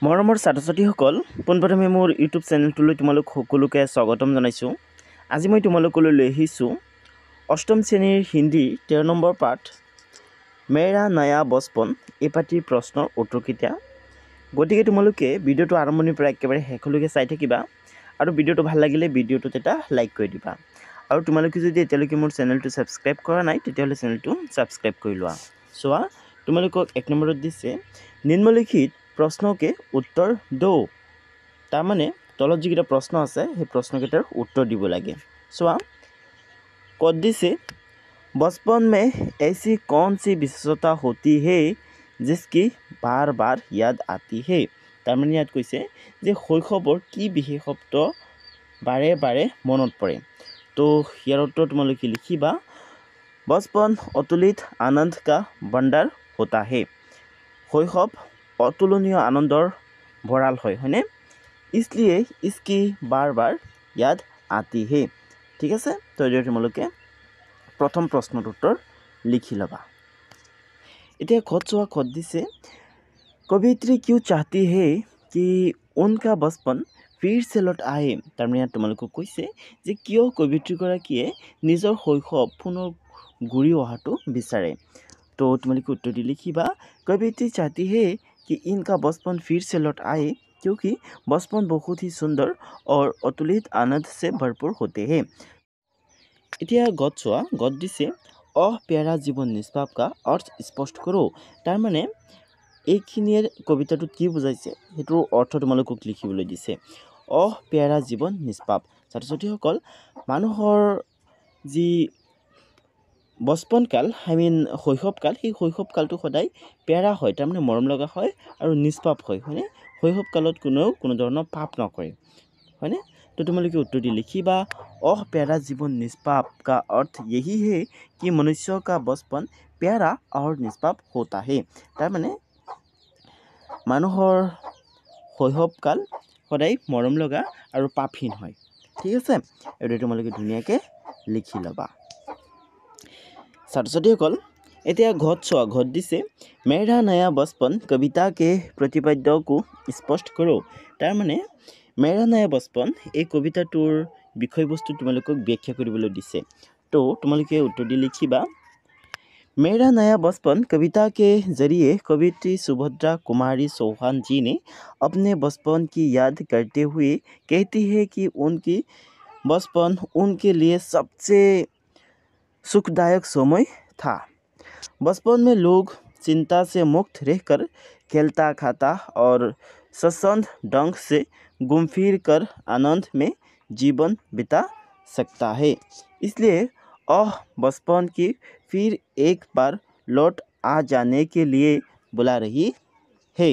মৰমৰ ছাত্ৰ-ছাত্ৰীসকল, পোনপ্ৰথমে মোৰ ইউটিউব চেনেলটোলৈ তোমালোক সকলোকে স্বাগতম জনাইছোঁ। আজি মই তোমালোকলৈ লৈ আহিছোঁ অষ্টম শ্ৰেণীৰ হিন্দী 13 নম্বৰ পাঠ মেৰা নয়া বচপন এই পাঠৰ প্ৰশ্নৰ উত্তৰকেইটা। গতিকে তোমালোকে ভিডিঅ'টো আৰম্ভণিৰ পৰা একেবাৰে শেষলৈকে চাই থাকিবা আৰু ভিডিঅ'টো ভাল লাগিলে ভিডিঅ'টোত এটা লাইক কৰি দিবা। আৰু তোমালোকে যদি এতিয়ালৈকে মোৰ চেনেলটো ছাবস্ক্ৰাইব কৰা নাই তেতিয়াহ'লে চেনেলটো ছাবস্ক্ৰাইব কৰি লোৱা। চোৱা, তোমালোকক 1 নম্বৰত দিছে নিম্নলিখিত প্ৰশ্নকে উত্তৰ দো। তাৰমানে তলত যিকেইটা প্ৰশ্ন আছে সেই প্ৰশ্নকেইটাৰ উত্তৰ দিব লাগে। চোৱা, ক'ত দিছে बचपन में ऐसी कौन सी विशेषता होती है जिसकी बार बार याद आती है। তাৰমানে ইয়াত কৈছে যে শৈশৱৰ কি বিশেষত্ব বাৰে বাৰে মনত পৰে। তো ইয়াৰ উত্তৰ তোমালোকে লিখিবা बचपन অতুলিত আনন্দ কা ভণ্ডাৰ होता है। শৈশৱ অতুলনীয় আনন্দৰ ভঁৰাল হয়নে? इसलिए इसकी बार बार याद आती है। ঠিক আছে, তো এইদৰে তোমালোকে প্ৰথম প্ৰশ্নৰ উত্তৰ লিখি ল'বা। এতিয়া খত চোৱা, খত দিছে कवियत्री क्यों चाहती है कि उनका बचपन फिर से लौट आए। তাৰমানে ইয়াত তোমালোকক কৈছে যে কিয় কবিয়ত্ৰীগৰাকীয়ে নিজৰ শৈশৱ পুনৰ ঘূৰি অহাটো বিচাৰে। তো তোমালোকে উত্তৰটি লিখিবা कवियत्री चाहती है कि इनका बचपन फिर से लौट आए क्योंकि बचपन बहुत ही सुंदर और अतुलित आनंद से भरपूर होते हैं। এতিয়া গত চোৱা, গত দিছে প্যাৰা জীৱন নিষ্পাপ কা অৰ্থ স্পষ্ট কৰো। তাৰমানে এইখিনিয়ে কবিতাটোত কি বুজাইছে সেইটোৰ অৰ্থ তোমালোকক লিখিবলৈ দিছে। প্যাৰা জীৱন নিষ্পাপ। ছাত্ৰ-ছাত্ৰীসকল, মানুহৰ যি বচপন কাল শৈশৱকাল, সেই শৈশৱকালটো সদায় প্যাৰা হয়, তাৰমানে মৰম লগা হয় আৰু নিষ্পাপ হয়নে? শৈশৱকালত কোনেও কোনো ধৰণৰ পাপ নকৰে হয়নে? तो तुम्हारे उत्तर दी लिखिबा प्यारा जीवन निष्पाप का अर्थ यही है कि मनुष्य का बचपन प्यारा और निष्पाप होता है। তাৰমানে মানুহৰ শৈশৱকাল সদায় মৰম লগা আৰু পাপহীন হয়। ঠিক আছে, এইটো তোমালোকে ধুনীয়াকৈ লিখি ল'বা। ছাত্ৰ-ছাত্ৰীসকল, এতিয়া ঘট চোৱা, ঘট দিছে মেৰা নয়া বচপন কবিতা কে प्रतिपाद्य को स्पष्ट करो। তাৰমানে মেৰা নয়া বচপন এই কবিতাটোৰ বিষয়বস্তু তোমালোকক ব্যাখ্যা কৰিবলৈ দিছে। তো তোমালোকে উত্তৰ দি লিখিবা मेरा नया बचपन कविता के जरिए कवियत्री सुभद्रा कुमारी चौहान जी ने अपने बचपन की याद करते हुए कहती है कि उनकी बचपन उनके लिए सबसे सुखदायक समय था। बचपन में लोग चिंता से मुक्त रहकर खेलता खाता और सशंद ढंग से घूम फिर कर आनंद में जीवन बिता सकता है। इसलिए बचपन की फिर एक बार लौट आ जाने के लिए बुला रही है।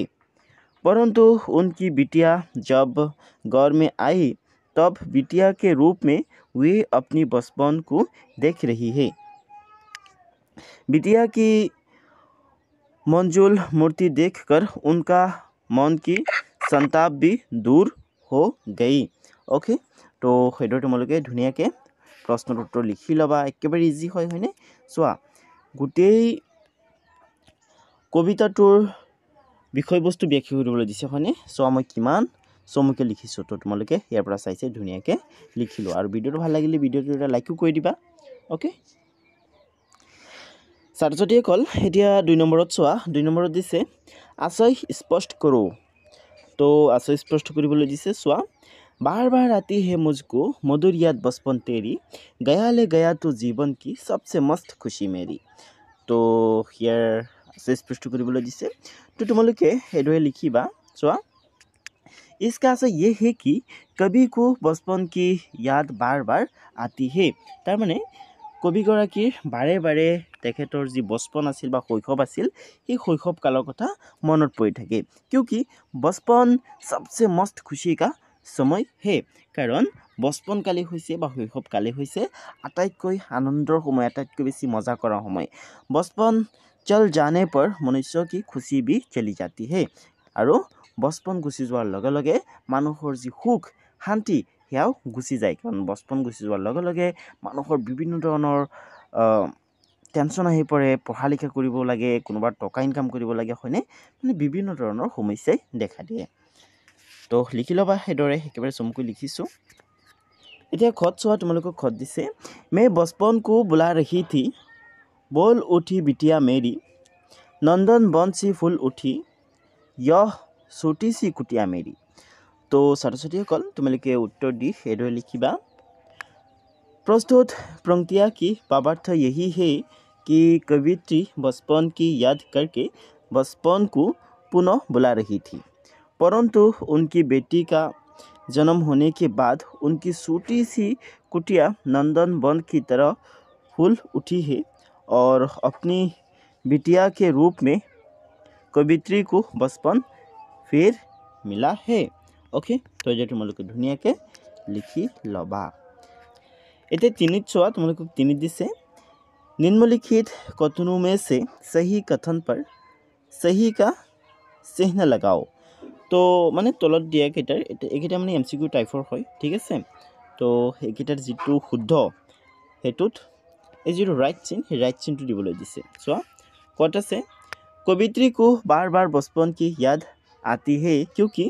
परंतु उनकी बिटिया जब घर में आई तब बिटिया के रूप में वे अपनी बचपन को देख रही है। बिटिया की मंजुल मूर्ति देखकर उनका मन की संताप भी दूर हो गई। ओके, तो সেইটো তোমালোকে ধুনীয়াকৈ প্ৰশ্নৰ উত্তৰ লিখি ল'বা। একেবাৰে ইজি হয়নে? চোৱা, গোটেই কবিতাটোৰ বিষয়বস্তু ব্যাখ্যা কৰিবলৈ দিছে হয়নে? চোৱা, মই কিমান চমুকৈ লিখিছোঁ। তো তোমালোকে ইয়াৰ পৰা চাই ধুনীয়াকৈ লিখি লোৱা আৰু ভিডিঅ'টো ভাল লাগিলে ভিডিঅ'টো এটা লাইকো কৰি দিবা। অ'কে, ছাত্ৰ-ছাত্ৰীসকল, এতিয়া 2 নম্বৰত চোৱা, 2 নম্বৰত দিছে আশয় স্পষ্ট কৰোঁ। তো আশয় স্পষ্ট কৰিবলৈ দিছে। চোৱা, बार बार आती है मुझको मधुर याद बचपन तेरी गया ले गया तो जीवन की सबसे मस्त खुशी मेरी। तो ইয়াৰ আশয় স্পষ্ট কৰিবলৈ দিছে। তো তোমালোকে এইদৰে লিখিবা। চোৱা, इसका आशय ये है कि कवि को बचपन की याद बार बार आती है। তাৰমানে কবিগৰাকীৰ বাৰে বাৰে তেখেতৰ যি বচপন আছিল বা শৈশৱ আছিল সেই শৈশৱ কালৰ কথা মনত পৰি থাকে। क्योंकि बचपन सबसे मस्त खुशी का समय है। কাৰণ বচপন কালেই হৈছে বা শৈশৱ কালেই হৈছে আটাইতকৈ আনন্দৰ সময়, আটাইতকৈ বেছি মজা কৰা সময়। বচপন চল জানে পৰ মনুষ্য কি খুচি भी চলি जाती है। আৰু বচপন গুচি যোৱাৰ লগে লগে মানুহৰ যি সুখ শান্তি সেয়াও গুচি যায়। কাৰণ বচপন গুচি যোৱাৰ লগে লগে মানুহৰ বিভিন্ন ধৰণৰ টেনশ্যন আহি পৰে পঢ়া লিখা কৰিব লাগে কোনোবা টকা ইনকাম কৰিব লাগে হয়নে মানে বিভিন্ন ধৰণৰ সমস্যাই দেখা দিয়ে তো লিখি ল'বা সেইদৰে একেবাৰে চমুকৈ লিখিছোঁ এতিয়া খত চোৱা তোমালোকক খত দিছে मैं बचपन को बुला रही थी बोल उठी बिटिया मेरी नंदन बन सी फूल उठी यह छोटी सी कुटिया मेरी तो सरस्वतीসকল তোমালোকে উত্তৰ দি সেইদৰে লিখিবা प्रस्तुत पंक्तियाँ की भावार्थ यही है कि कवित्री बचपन की याद करके बचपन को पुनः बुला रही थी परंतु उनकी बेटी का जन्म होने के बाद उनकी छोटी सी कुटिया नंदन वन की तरह फूल उठी है और अपनी बिटिया के रूप में कवित्री को बचपन फिर मिला है ओके तो ये तुम्हारे धुनिया के लिखि लबा इतने तीनित चुआ तुम्हारे तीनित दिसे निम्नलिखित कथनों में से सही कथन पर सही का चिन्ह लगाओ तो माने तलत दिया केटार एकेटा माने एमसीक्यू टाइपर হয় ঠিক আছে তো একেটাৰ যেটো শুদ্ধ হেতুত এই যেটো রাইট চিন হে রাইট চিনটো দিবলৈ দিছে সো কত আছে कवित्री को बार-बार बचपन की याद आती है क्योंकि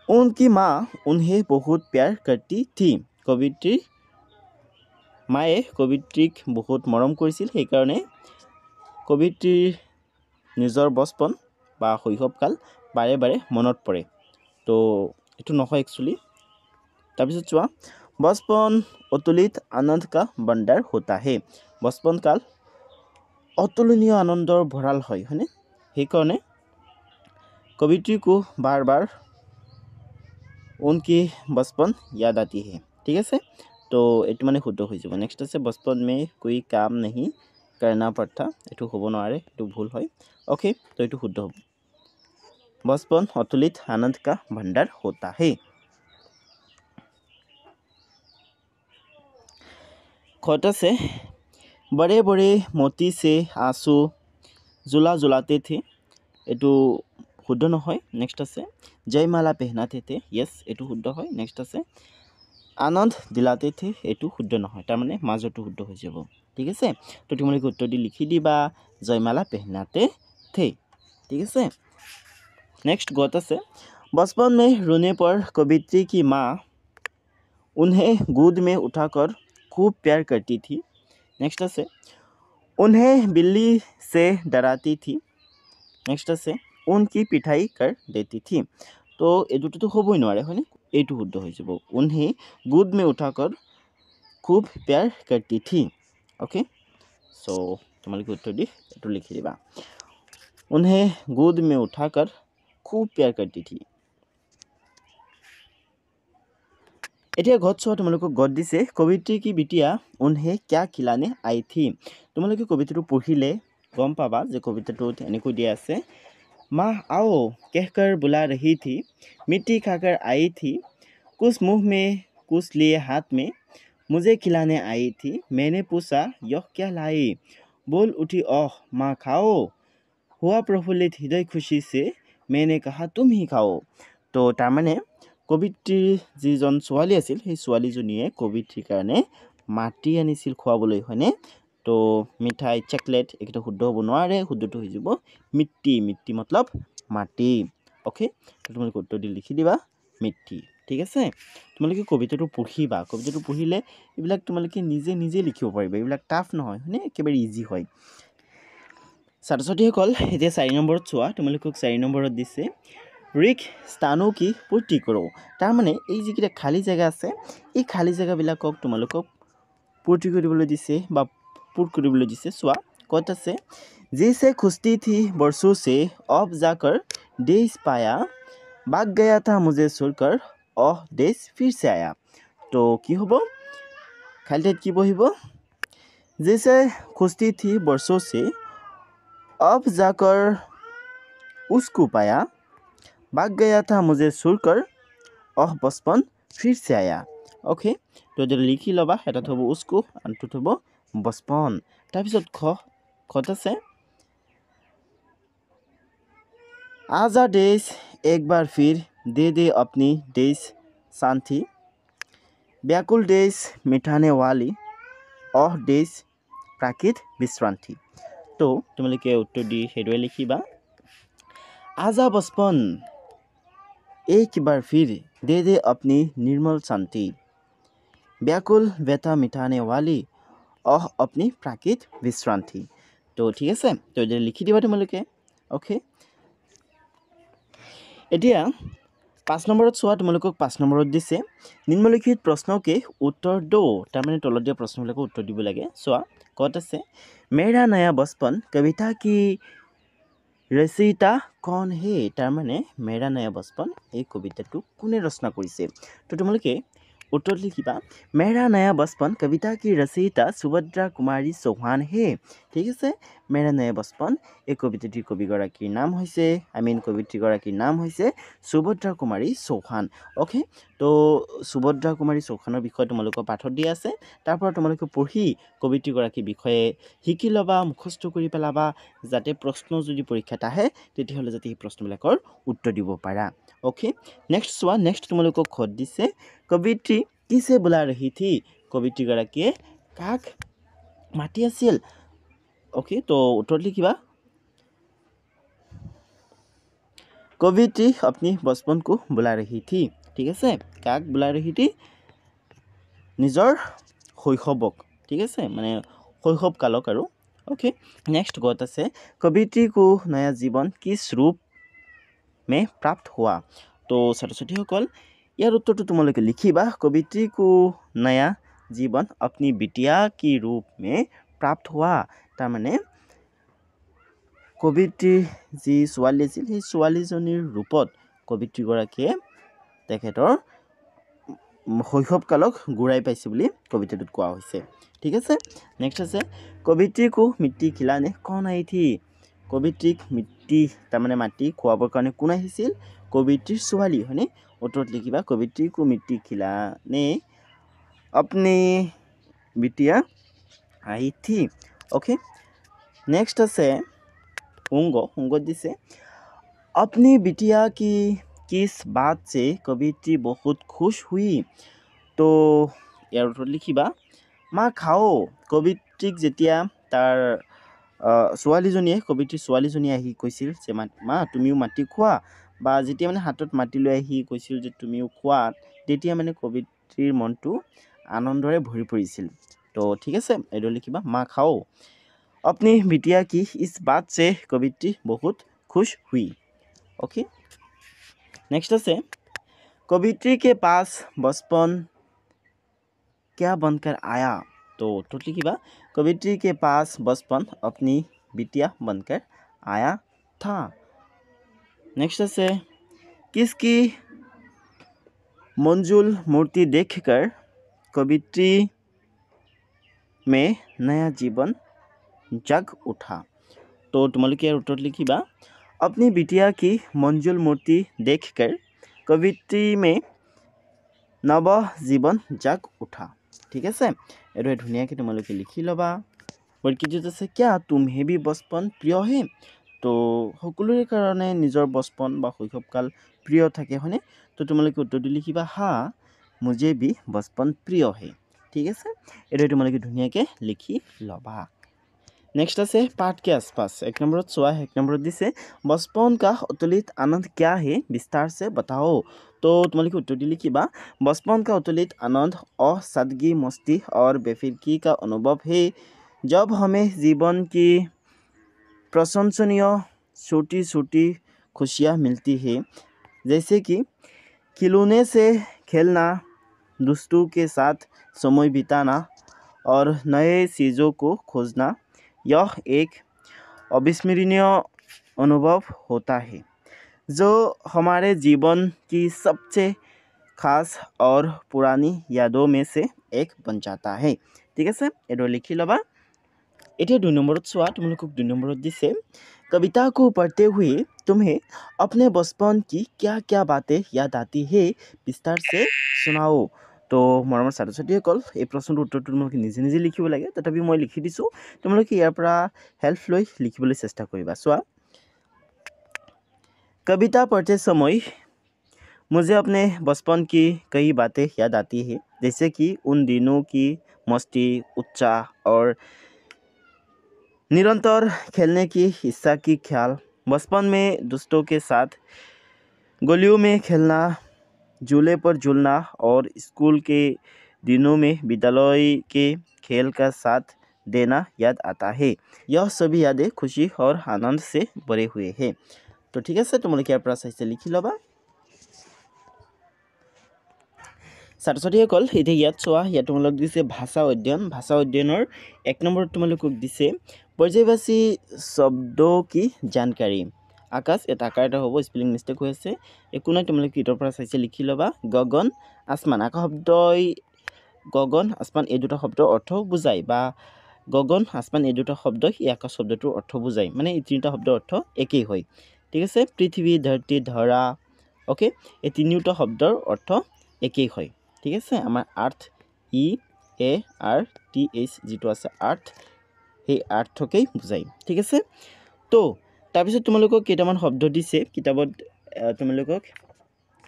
उनकी माँ उन्हें बहुत प्यार करती थी कवित्री माए कवित्रीक बहुत मरम কৰিছিল সেই কাৰণে कवित्रीৰ নিজৰ बचपन বা শৈশৱকাল বাৰে বাৰে মনত পৰে তো এটো নহয় एक्चुअली তাৰপিছত চোৱা बचपन अतुलित आनंद का भंडार होता है बचपन काल अतुलनीय आनंदर भराल হয় হয়নে সেই কাৰণে कवित्री को बार बार उनकी बचपन याद आती है ठीक है तो एटु माने शुद्ध हो যাব नेक्स्ट আছে बचपन में कोई काम नहीं करना पड़ता एटु হ'ব নোৱাৰে এটু ভুল হয় ओके तो एटु शुद्ध হ'ব बचपन अतुलित आनंद का भंडार होता है खोटा से बड़े बड़े मोती से आंसू जुला जुलाते थे एटु शुद्ध নহয় नेक्स्ट আছে जयमाला पहनाते थे यस एटु शुद्ध হয় नेक्स्ट আছে आनंद दिलाते थे एटु शुद्ध নহয় तार माने মাজটো শুদ্ধ হৈ যাব ঠিক আছে তো তোমালোকে উত্তৰ দি লিখি দিবা जयमाला पहनाते थे ठीक है नेक्स्ट गत আছে बचपन में रोने पर कवित्री की माँ उन्हें गोद में उठाकर खूब प्यार करती थी नेक्स्ट আছে उन्हें बिल्ली से डराती थी नेक्स्ट আছে उनकी पिटाई कर देती थी तो ये दुটো तो হবই নোৱাৰে হয়নে এইটো শুদ্ধ হৈ যাব उन्हें गोद में उठाकर खूब प्यार करती थी ओके सो তোমালোকে উত্তৰ দি এটো লিখি দিবা उन्हें गोद में उठाकर खूब प्यार करती थी एटिया गत चोआ तुम्हारे गत दिसे कवित्री की बिटिया उन्हें क्या खिलाने आई थी तुम्हारे कविताটো पढ़िले गम पाबा जे कविताটো एनेকৈ দিয়া আছে माँ आओ कहकर बुला रही थी मिट्टी खाकर आई थी कुछ मुंह में कुछ लिए हाथ में मुझे खिलाने आई थी मैंने पूछा यह क्या लाई बोल उठी ओह माँ खाओ हुआ प्रफुल्लित हृदय खुशी से मैंने कहा तुम ही खाओ तो तारमाने कवित्रीर যিজন ছোৱালী আছিল সেই ছোৱালীজনীয়ে কবিত্ৰীৰ কাৰণে মাটি আনিছিল খোৱাবলৈ হয়নে তো মিঠাই চকলেট এটা শুদ্ধ হ'ব নোৱাৰে শুদ্ধটো হৈ যাব মিট্টি মিট্টি मतलब মাটি ওকে তোমালোকে উত্তৰ দি লিখি দিবা মিট্টি ঠিক আছে তোমালোকে কবিতাটো পঢ়িবা কবিতাটো পঢ়িলে এইবিলাক তোমালোকে নিজে নিজে লিখিব পাৰিবা এইবিলাক টাফ নহয় হয়নে একেবাৰে ইজি হয় सरस्वतीসকল এতিয়া 4 নম্বৰত চোৱা তোমালোকক 4 নম্বৰত দিছে ৰিক স্থানো কি পূৰ্তি কৰো তাৰ মানে এই যিকিটা খালি জায়গা আছে এই খালি জায়গাবিলাকক তোমালোকক পূৰ্তি কৰিবলৈ দিছে বা पूर्ण কৰিবলৈ দিছে চোৱা কত আছে जैसे खुशती थी बरसों से अब जाकर देश पाया भाग गया था मुझे छोड़कर ओह देश फिर से आया तो কি হ'ব খালিতে কি বহিব जैसे खुशती थी बरसों से अब जाकर उसको पाया भाग गया था मुझे छोड़कर ओह बचपन फिर से आया ओके तो যদি লিখি লবা এটা হ'ব उसको আনটো হ'ব बचपन তাৰপিছত खत আছে आजा देश एक बार फिर दे दे अपनी देश शांति व्याकुल देश मिटाने वाली ओह देश প্ৰাকৃত বিশ্ৰান্তি তো তোমালোকে উত্তৰ দি সেইদৰে লিখিবা आजा बचपन एक बार फिर दे अपनी निर्मल शांति व्याकुल व्यथा मिटाने वाली अपनी प्राकृत विश्रांति तो ठीक আছে তো এটা লিখি দিবা তোমালোকে ওকে এতিয়া 5 নম্বৰত চোৱা তোমালোকক 5 নম্বৰত দিছে নিম্নলিখিত প্ৰশ্নকে উত্তৰ দো তাৰমানে তলত দিয়া প্ৰশ্নবিলাকক উত্তৰ দিব লাগে চোৱা কত আছে मेरा नया बचपन कविता की रचयिता कौन है তাৰমানে मेरा नया बचपन এই কবিতাটো কোনে ৰচনা কৰিছে তো তোমালোকে उत्तर लिखिबा मेरा नया बचपन कविता की रचयिता सुभद्रा कुमारी चौहान है ठीक है मेरा नया बचपन এই কবিতাটিৰ কবিগৰাকীৰ নাম হৈছে কবিত্ৰীগৰাকীৰ নাম হৈছে সুভদ্ৰা কুমাৰী চৌহান ওকে তো সুভদ্ৰা কুমাৰী চৌহানৰ বিষয়ে তোমালোকৰ পাঠত দিয়া আছে তাৰ পৰা তোমালোকে পঢ়ি কবিত্ৰীগৰাকীৰ বিষয়ে শিকি লবা মুখস্থ কৰি পেলাবা যাতে প্ৰশ্ন যদি পৰীক্ষাত আহে তেতিয়াহ'লে যাতে এই প্ৰশ্নবিলাকৰ উত্তৰ দিব পাৰা ओके नेक्स्ट चुआ नेक्स्ट तुम्हारे खत दिसे कवित्री किसे बुला रही थी कवित्री गराकीये काक माति आसिल ओके तो उत्तर लिखिबा कवित्री अपनी बचपन को बुला रही थी ठीक है काक बुला रही थी निजर शैशवक ठीक है माने शैशव कालक आरो ओके नेक्स्ट गत आसे कवित्री को नया जीवन किस रूप में प्राप्त हुआ तो छात्र छात्रीসকল यार उत्तर तो तुम्हारे लिखिबा कवित्री को नया जीवन अपनी बिटिया की रूप में प्राप्त हुआ तारमाने कवित्री जी ছোৱালী আছিল সেই ছোৱালীজনীৰ ৰূপত কবিত্ৰীগৰাকীয়ে তেখেতৰ শৈশৱ কালক ঘূৰাই পাইছে বুলি কবিতাটোত কোৱা হৈছে ঠিক আছে নেক্সট আছে कवित्री को मिट्टी खिलाने कौन आई थी कवित्रीक मिट्टी तारमाने माटी खुवाबर कारण कोन आहिছিল कवित्रीर ছোৱালী हने उत्तरत लिखिबा कवित्री को मिट्टी खिलाने अपनी बिटिया आई थी ओके नेक्स्ट আছে उंग दिसे अपनी बिटिया की किस बात से कवित्री बहुत खुश हुई तो यार उत्तर लिखिबा माँ खाओ कवित्रीक जेतिया तार ছোৱালীজনীয়ে কবিত্ৰীৰ ছোৱালীজনীয়ে আহি কৈছিল যে মা তুমিও মাটি খোৱা বা যেতিয়া মানে হাতত মাটি লৈ আহি কৈছিল যে তুমিও খোৱা তেতিয়া মানে কবিত্ৰীৰ মনটো আনন্দৰে ভৰি পৰিছিল তো ঠিক আছে এইটো লিখিবা মা খাও अपनी बिटिया की इस बात से कवित्री बहुत खुश हुई ओके नेक्स्ट আছে कवित्री के पास बचपन क्या बनकर आया तो उत्तर लिखिबा कवित्री के पास बचपन अपनी बिटिया बनकर आया था नेक्स्ट है किसकी मंजुल मूर्ति देखकर कवित्री में नया जीवन जग उठा तो तुम्हारे उत्तर लिखिबा अपनी बिटिया की मंजुल मूर्ति देखकर कवित्री में नव जीवन जग उठा ठीक है ये धुनिया तुम्हारे लिखि लबा वर्कित से क्या तुम्हें भी बचपन प्रिय है तो सकलोरे कारणे निजर बचपन बा शैशवकाल प्रिय थाके हने तो तुम्हारे उत्तर लिखिबा हाँ मुझे भी बचपन प्रिय है ठीक है ये तुम्हारे धुनिया लिखि लबा नेक्स्ट আছে पाठ के आसपास एक नंबर चुआ एक नंबर दिसे बचपन का अतुलित आनंद क्या है विस्तार से बताओ तो तुम्हारे उत्तर लिखिबा बचपन का अतुलित आनंद और सादगी मस्ती और बेफिक्री का अनुभव है जब हमें जीवन की प्रशंसनीय छोटी छोटी खुशियाँ मिलती है जैसे कि खिलौने से खेलना दोस्तों के साथ समय बिताना और नए चीज़ों को खोजना यह एक अविस्मरणीय अनुभव होता है जो हमारे जीवन की सबसे खास और पुरानी यादों में से एक बन जाता है ठीक है ये लिखि लबा इतना 2 नंबर चुआ तुम लोग 2 नंबर दिसे कविता को पढ़ते हुए तुम्हें अपने बचपन की क्या क्या बातें याद आती है विस्तार से सुनाओ तो मरমৰ ছাত্ৰ ছাত্ৰীসকল এই প্ৰশ্নটোৰ উত্তৰটো তোমালোকে নিজে নিজে লিখিব লাগে তথাপি মই লিখি দিছোঁ তোমালোকে ইয়াৰ পৰা হেল্প লৈ লিখিবলৈ চেষ্টা কৰিবা চোৱা कविता पढ़ते समय मुझे अपने बचपन की कई बातें याद आती है जैसे कि उन दिनों की मस्ती उत्साह और निरंतर खेलने की इच्छा की ख्याल, बचपन में दोस्तों के साथ गलियों में खेलना, झूले पर झूलना और स्कूल के दिनों में विद्यालय के खेल का साथ देना याद आता है। यह सभी यादें खुशी और आनंद से भरे हुए हैं। तो ठीक है, तुम्हारे यार चाइसे लिखी लबा। ছাত্ৰ ছাত্ৰীসকল এতিয়া ইয়াত চোৱা, ইয়াত তোমালোক দিছে ভাষা অধ্যয়নৰ 1 নম্বৰত তোমালোকক দিছে পৰ্যায়বাচী শব্দ কি জানকাৰী। আকাশ এটা আকাৰ এটা হ'ব, স্পেলিং মিষ্টেক হৈ আছে, একো নাই, তোমালোকে কিটৰ পৰা চাইছে লিখি ল'বা। গগন আসমান, আকাশ শব্দই গগন আসমান এই দুটা শব্দৰ অৰ্থ বুজায়, বা গগন আসমান এই দুটা শব্দই এই আকাশ শব্দটোৰ অৰ্থ বুজায়, মানে এই তিনিটা শব্দৰ অৰ্থ একেই হয়। ঠিক আছে, পৃথিৱী, ধৰতী, ধৰা, অ'কে, এই তিনিওটা শব্দৰ অৰ্থ একেই হয়। ঠিক আছে, আমাৰ আৰ্থ, EARTH যিটো আছে আৰ্থ, সেই আৰ্থকেই বুজায়। ঠিক আছে, তো তাৰপিছত তোমালোকক কেইটামান শব্দ দিছে কিতাপত, তোমালোকক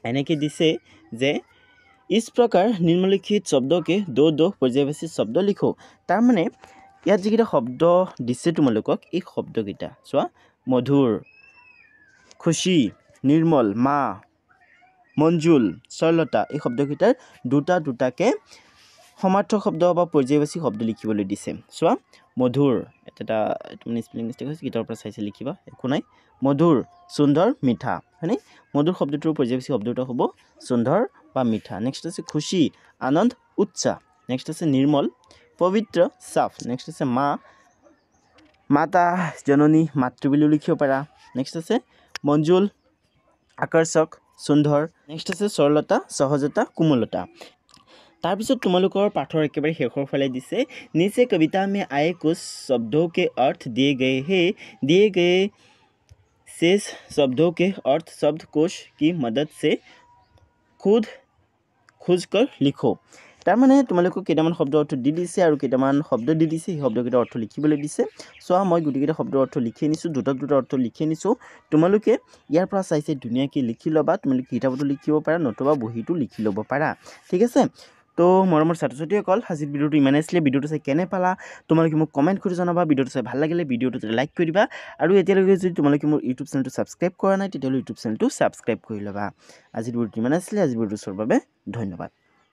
এনেকৈ দিছে যে इस प्रकार निम्नलिखित शब्दों के दो दो पर्यायवाची शब्द लिखो। तार माने ইয়াত যিকেইটা শব্দ দিছে তোমালোকক, এই শব্দকেইটা চোৱা, মধুৰ, খুশি, নিৰ্মল, মা, মঞ্জুল, সৰলতা, এই শব্দকেইটাৰ দুটা দুটাকৈ সমাৰ্থক শব্দ বা পৰ্যায়বাচী শব্দ লিখিবলৈ দিছে। চোৱা, মধুৰ, এটা তুমি স্পেলিং মিষ্টেক হৈছে, কিতাপৰ পৰা চাইছে লিখিবা, একো নাই। মধুৰ, সুন্দৰ, মিঠা, হয়নে? মধুৰ শব্দটোৰ পৰ্যায়বাচী শব্দ দুটা হ'ব সুন্দৰ বা মিঠা। নেক্সট আছে খুশি, আনন্দ, উৎসাহ। নেক্সট আছে নিৰ্মল, পবিত্ৰ, চাফ। নেক্সট আছে মা, মাতা, জননী, মাতৃ বুলিও লিখিব পাৰা। নেক্সট আছে মঞ্জুল, আকৰ্ষক, সুন্দৰ। নেক্সট আছে সৰলতা, সহজতা, কোমলতা। তাৰপিছত তোমালোকৰ পাঠৰ একেবাৰে শেষৰ ফালে দিছে नीचे कविता में आए कुछ शब्दों के अर्थ दिए गए हैं, दिए गए शेष शब्दों के अर्थ शब्दकोश की मदद से खुद खोज कर लिखो। তাৰমানে তোমালোকক কেইটামান শব্দ অৰ্থ দি দিছে আৰু কেইটামান শব্দ দি দিছে, সেই শব্দকেইটাৰ অৰ্থ লিখিবলৈ দিছে। চোৱা, মই গোটেইকেইটা শব্দৰ অৰ্থ লিখি আনিছোঁ, দুটা অৰ্থ লিখি আনিছোঁ। তোমালোকে ইয়াৰ পৰা চাইছে ধুনীয়াকৈ লিখি ল'বা। তোমালোকে কিতাপতো লিখিব পাৰা, নতুবা বহীটো লিখি ল'ব পাৰা। ঠিক আছে, তো মৰমৰ ছাত্ৰ ছাত্ৰীসকল, আজিৰ ভিডিঅ'টো ইমানেই আছিলে। ভিডিঅ'টো চাই কেনে পালা তোমালোকে মোক কমেণ্ট কৰি জনাবা। ভিডিঅ'টো চাই ভাল লাগিলে ভিডিঅ'টো লাইক কৰি দিবা, আৰু এতিয়ালৈকে যদি তোমালোকে মোৰ ইউটিউব চেনেলটো ছাবস্ক্ৰাইব কৰা নাই, তেতিয়াহ'লে ইউটিউব চেনেলটো ছাবস্ক্ৰাইব কৰি ল'বা। আজিৰ ভিডিঅ'টো ইমানেই আছিলে। আজিৰ ভিডিঅ'টো চোৱাৰ বাবে ধন্যবাদ।